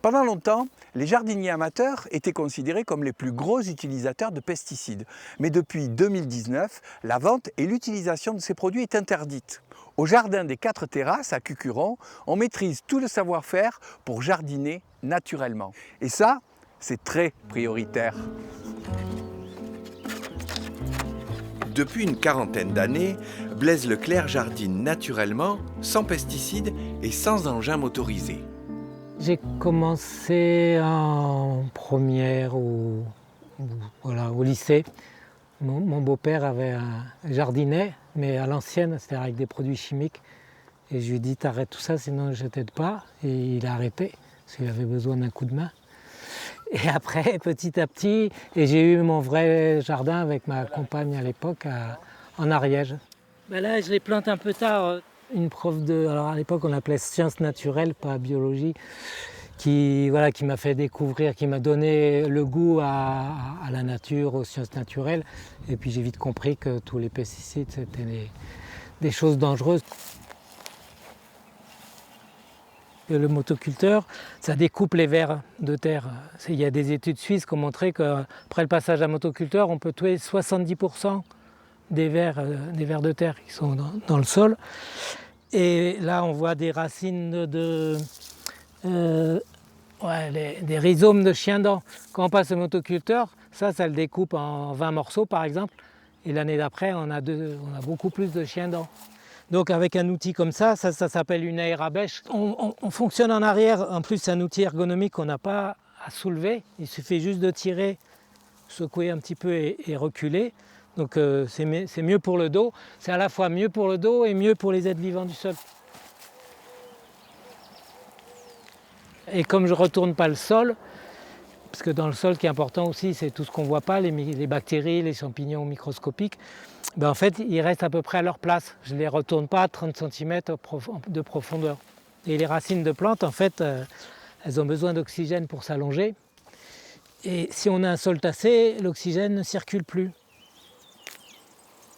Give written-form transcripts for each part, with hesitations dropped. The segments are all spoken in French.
Pendant longtemps, les jardiniers amateurs étaient considérés comme les plus gros utilisateurs de pesticides. Mais depuis 2019, la vente et l'utilisation de ces produits est interdite. Au jardin des 4 terrasses à Cucuron, on maîtrise tout le savoir-faire pour jardiner naturellement. Et ça, c'est très prioritaire. Depuis une quarantaine d'années, Blaise Leclerc jardine naturellement, sans pesticides et sans engins motorisés. J'ai commencé en première au lycée. Mon beau-père avait un jardinet, mais à l'ancienne, c'est-à-dire avec des produits chimiques. Et je lui ai dit, t'arrêtes tout ça, sinon je ne t'aide pas. Et il a arrêté, parce qu'il avait besoin d'un coup de main. Et après, petit à petit, et j'ai eu mon vrai jardin avec ma compagne à l'époque en Ariège. Ben là, je les plante un peu tard. Une prof alors à l'époque on appelait sciences naturelles, pas biologie, qui m'a fait découvrir, qui m'a donné le goût à la nature, aux sciences naturelles. Et puis j'ai vite compris que tous les pesticides c'était des choses dangereuses. Le motoculteur, ça découpe les vers de terre. Il y a des études suisses qui ont montré qu'après le passage à motoculteur, on peut tuer 70% des vers de terre qui sont dans le sol. Et là, on voit des racines des rhizomes de chien-dent. Quand on passe au motoculteur, ça le découpe en 20 morceaux par exemple. Et l'année d'après, on a beaucoup plus de chien-dent. Donc avec un outil comme ça s'appelle une aérabêche. On fonctionne en arrière. En plus, c'est un outil ergonomique qu'on n'a pas à soulever. Il suffit juste de tirer, secouer un petit peu et reculer. Donc c'est mieux pour le dos. C'est à la fois mieux pour le dos et mieux pour les êtres vivants du sol. Et comme je ne retourne pas le sol, parce que dans le sol, ce qui est important aussi, c'est tout ce qu'on ne voit pas, les bactéries, les champignons microscopiques, en fait, ils restent à peu près à leur place. Je ne les retourne pas à 30 cm de profondeur. Et les racines de plantes, en fait, elles ont besoin d'oxygène pour s'allonger. Et si on a un sol tassé, l'oxygène ne circule plus.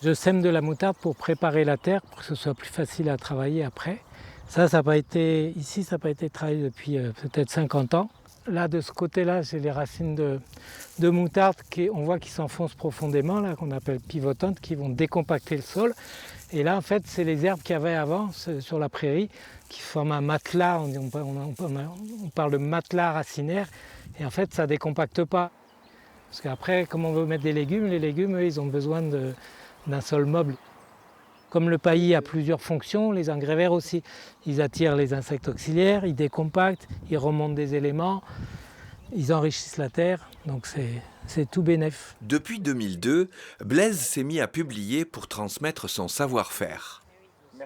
Je sème de la moutarde pour préparer la terre, pour que ce soit plus facile à travailler après. Ça n'a pas été travaillé depuis peut-être 50 ans. Là, de ce côté-là, c'est les racines de moutarde on voit qui s'enfoncent profondément, là, qu'on appelle pivotantes, qui vont décompacter le sol. Et là, en fait, c'est les herbes qu'il y avait avant sur la prairie, qui forment un matelas. On parle de matelas racinaire. Et en fait, ça ne décompacte pas. Parce qu'après, comme on veut mettre des légumes, les légumes, eux, ils ont besoin d'un sol meuble. Comme le paillis a plusieurs fonctions, les engrais verts aussi. Ils attirent les insectes auxiliaires, ils décompactent, ils remontent des éléments, ils enrichissent la terre, donc c'est tout bénef. Depuis 2002, Blaise s'est mis à publier pour transmettre son savoir-faire.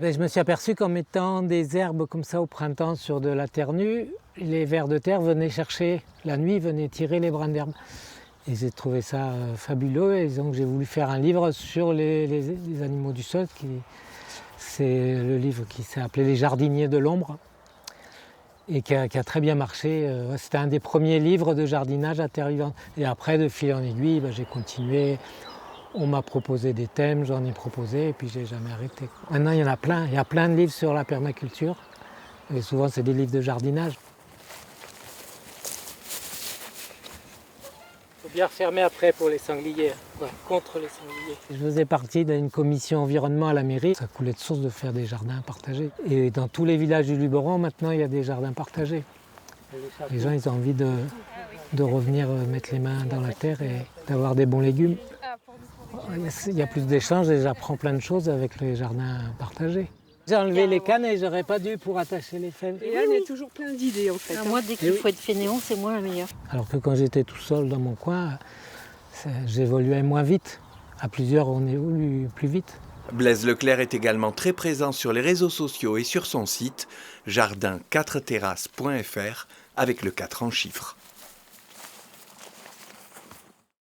Je me suis aperçu qu'en mettant des herbes comme ça au printemps sur de la terre nue, les vers de terre venaient chercher, la nuit, venaient tirer les brins d'herbe. Et j'ai trouvé ça fabuleux et donc j'ai voulu faire un livre sur les animaux du sol. C'est le livre qui s'est appelé Les jardiniers de l'ombre et qui a très bien marché. C'était un des premiers livres de jardinage à terre vivante. Et après, de fil en aiguille, j'ai continué. On m'a proposé des thèmes, j'en ai proposé et puis j'ai jamais arrêté. Maintenant, il y en a plein. Il y a plein de livres sur la permaculture. Et souvent, c'est des livres de jardinage. Bien refermer après pour les sangliers, contre les sangliers. Je faisais partie d'une commission environnement à la mairie. Ça coulait de source de faire des jardins partagés. Et dans tous les villages du Luberon, maintenant, il y a des jardins partagés. Les gens, ils ont envie de revenir mettre les mains dans la terre et d'avoir des bons légumes. Il y a plus d'échanges et j'apprends plein de choses avec les jardins partagés. J'ai enlevé les cannes et j'aurais pas dû pour attacher les fèves. Et là, il y a toujours plein d'idées en fait. Moi, dès qu'il faut être fainéant, c'est moi la meilleure. Alors que quand j'étais tout seul dans mon coin, j'évoluais moins vite. À plusieurs, on évolue plus vite. Blaise Leclerc est également très présent sur les réseaux sociaux et sur son site jardin4terrasses.fr avec le 4 en chiffres.